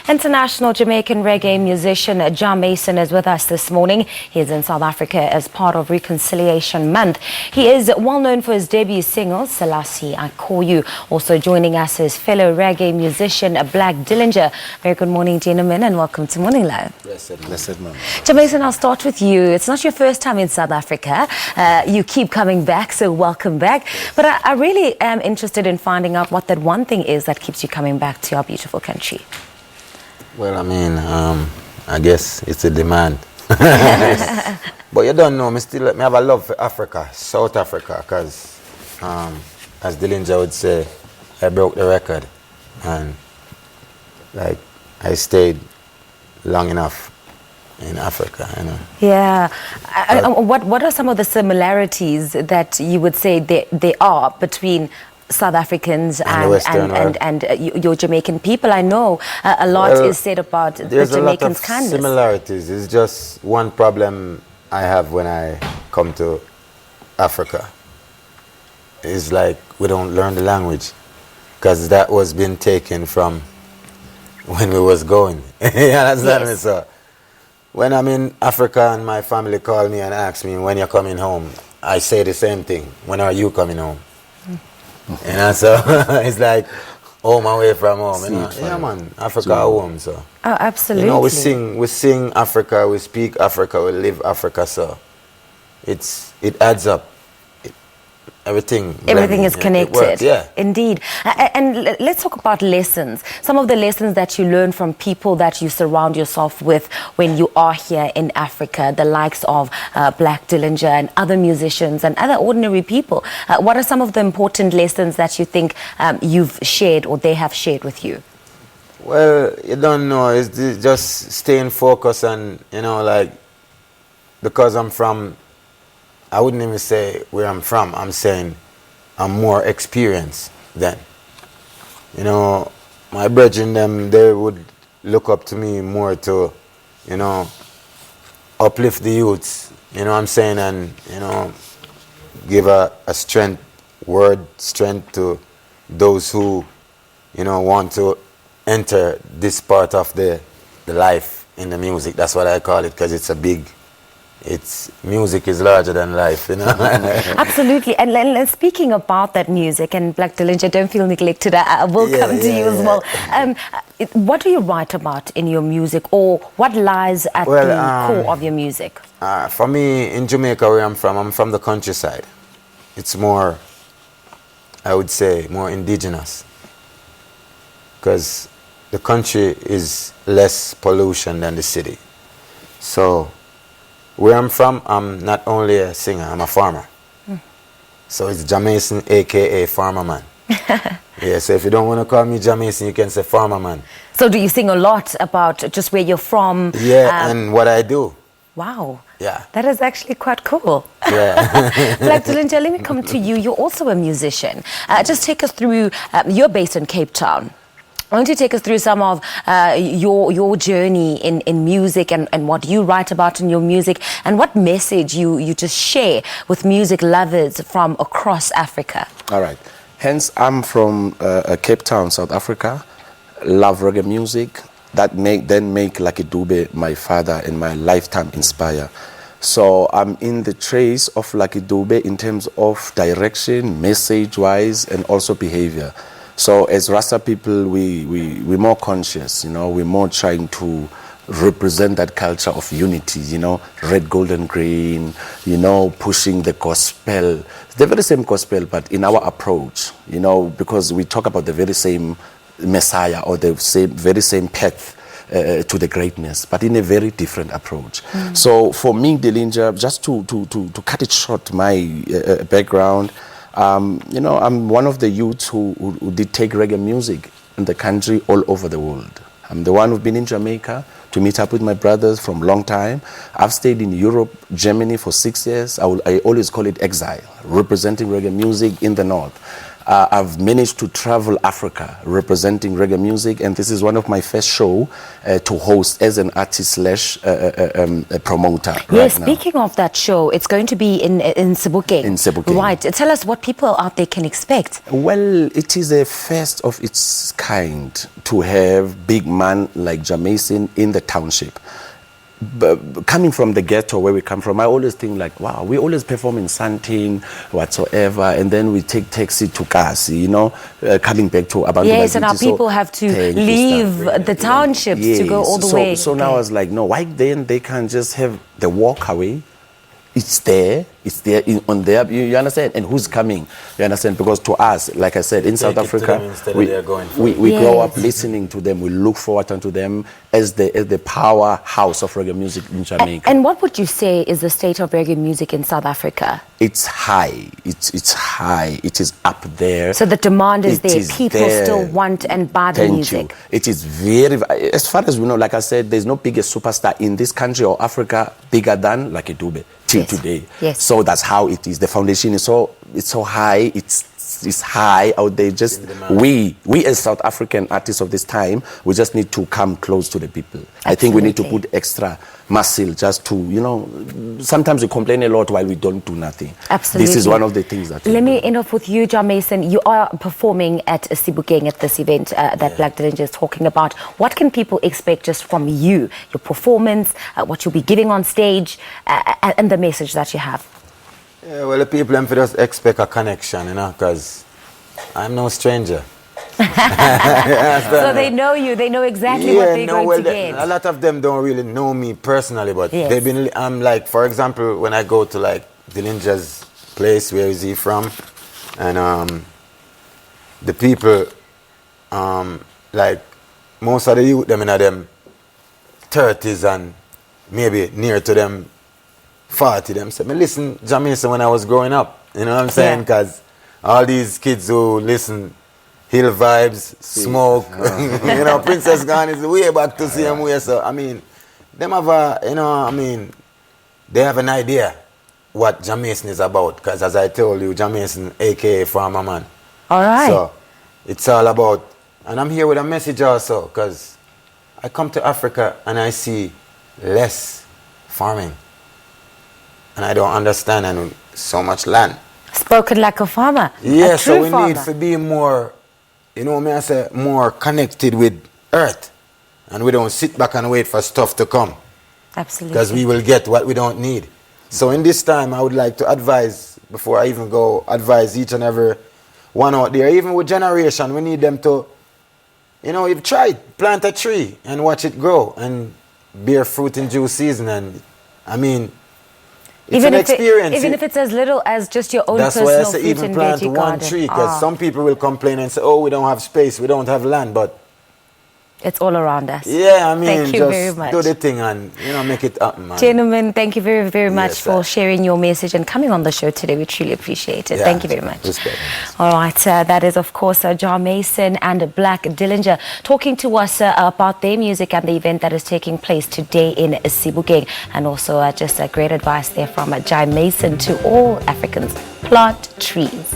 International Jamaican reggae musician Jah Mason is with us this morning. He is in South Africa as part of Reconciliation Month. He is well known for his debut single, Selassie I. Also joining us is fellow reggae musician Black Dillinger. Very good morning, gentlemen, and welcome to Morning Live. Blessed, ma'am. Jah Mason, I'll start with you. It's not your first time in South Africa. You keep coming back, so welcome back. But I really am interested in finding out what that one thing is that keeps you coming back to our beautiful country. Well, I mean, I guess it's a demand. But you don't know, me have a love for Africa, South Africa, because as Dillinger would say, I broke the record, and like I stayed long enough in Africa, you know. Yeah. What are some of the similarities that you would say there are between South Africans and your Jamaican people? I know a lot is said about the Jamaicans' kindness. There's a lot of similarities. It's just one problem I have when I come to Africa. It's like we don't learn the language, because that was been taken from when we was going. You understand me? So when I'm in Africa and my family call me and ask me when you're coming home, I say the same thing. When are you coming home? You know, so it's like home away from home. You know? Yeah, man, Africa home. So. Oh, absolutely. You know, we sing Africa, we speak Africa, we live Africa. So it adds up. Everything is connected. Works, yeah. Indeed. And let's talk about lessons. Some of the lessons that you learn from people that you surround yourself with when you are here in Africa, the likes of Black Dillinger and other musicians and other ordinary people. What are some of the important lessons that you think you've shared or they have shared with you? Well, you don't know. It's just staying focused and, you know, like, because I'm from, I wouldn't even say where I'm from. I'm saying I'm more experienced than. You know, my brethren, them, they would look up to me more to, you know, uplift the youths, you know what I'm saying, and, you know, give a strength to those who, you know, want to enter this part of the life in the music. That's what I call it, because it's a big... music is larger than life, you know. Absolutely. And speaking about that music, and Black Dillinger, don't feel neglected. I will come to you as well. What do you write about in your music, or what lies at the core of your music? For me, in Jamaica, where I'm from the countryside. It's more, I would say, more indigenous, because the country is less pollution than the city. So where I'm from, I'm not only a singer, I'm a farmer. So it's Jah Mason, a.k.a. Farmer Man. Yeah, so if you don't want to call me Jah Mason, you can say Farmer Man. So do you sing a lot about just where you're from? Yeah, and what I do. Wow. Yeah. That is actually quite cool. Yeah. Black Dillinger, let me come to you. You're also a musician. Just take us through, you're based in Cape Town. Why don't you take us through some of your journey in music and what you write about in your music, and what message you just share with music lovers from across Africa? All right. Hence, I'm from Cape Town, South Africa. Love reggae music. That make Lucky Dube my father and my lifetime inspire. So I'm in the trace of Lucky Dube in terms of direction, message-wise, and also behavior. So as Rasta people, we're more conscious, you know, we're more trying to represent that culture of unity, you know, red, gold, and green, you know, pushing the gospel, the very same gospel, but in our approach, you know, because we talk about the very same Messiah or the very same path to the greatness, but in a very different approach. So for me, Dillinger, just to cut it short, my background, you know, I'm one of the youths who did take reggae music in the country all over the world. I'm the one who's been in Jamaica to meet up with my brothers from a long time. I've stayed in Europe, Germany for 6 years. I always call it exile, representing reggae music in the north. I've managed to travel Africa representing reggae music, and this is one of my first show to host as an artist slash a promoter. Yes, right speaking of that show, it's going to be in Sebokeng. In Sebokeng. Right. Tell us what people out there can expect. Well, it is a first of its kind to have big man like Jah Mason in the township. Coming from the ghetto where we come from, I always think like, wow, we always perform in Sandton, whatsoever, and then we take taxi to Kasi, you know, coming back to Abantu. Yes, and our people have to leave the townships to go all the way. So now I was like, no, why then they can't just have the walk away? It's there on there, you understand? And who's coming? You understand? Because to us, like I said, in South Africa, we grow up listening to them. We look forward to them as the powerhouse of reggae music in Jamaica. And what would you say is the state of reggae music in South Africa? It's high. It's high. It is up there. So the demand is there. People still want and buy the music. You. It is very, as far as we know, like I said, there's no biggest superstar in this country or Africa bigger than Lucky Dube till today. Yes. So that's how it is. The foundation is so high. It's high out there. Just we as South African artists of this time, we just need to come close to the people. Absolutely. I think we need to put extra muscle just to, you know, sometimes we complain a lot while we don't do nothing. Absolutely. This is one of the things that Let me end off with you, Jah Mason. You are performing at Sebokeng at this event that Black Dillinger is talking about. What can people expect just from you, your performance, what you'll be giving on stage, and the message that you have? Yeah, well, the people them for just expect a connection, you know, because I'm no stranger. So they know you. They know exactly what they're going to get. A lot of them don't really know me personally, but they've been. I'm like, for example, when I go to like Dillinger's place, where is he from, and the people, like most of the youth, them in them 30s and maybe near to them 40, them say, me listen Jah Mason when I was growing up. You know what I'm saying? Because all these kids who listen Hill Vibes, Smoke, you know, Princess Gone is way back to see him way. So, I mean, them have a, you know, I mean, they have an idea what Jah Mason is about. Because as I told you, Jah Mason, a.k.a. Farmer Man. All right. So, it's all about, and I'm here with a message also, because I come to Africa and I see less farming. And I don't understand, and so much land. Spoken like a farmer. Yeah, a so we farmer. need to be more, you know, may I say, more connected with earth. And we don't sit back and wait for stuff to come. Absolutely. Because we will get what we don't need. So in this time, I would like to advise, before I even go, advise each and every one out there, even with generation, we need them to, you know, you've tried, plant a tree and watch it grow and bear fruit in due season. And I mean, it's an experience. Even if it's as little as just your own personal fruit and veggie garden. garden. That's why I say even plant one tree, because some people will complain and say, oh, we don't have space, we don't have land, but it's all around us. yeah, I mean, thank you just very much. do the thing and, you know, make it up, man. Gentlemen, thank you very, very much Yes, for sharing your message and coming on the show today. We truly appreciate it. Yeah, Thank you very much. respect. All right, that is, of course, Jah Mason and Black Dillinger talking to us about their music and the event that is taking place today in Sebokeng. And also just great advice there from Jah Mason to all Africans. Plant trees.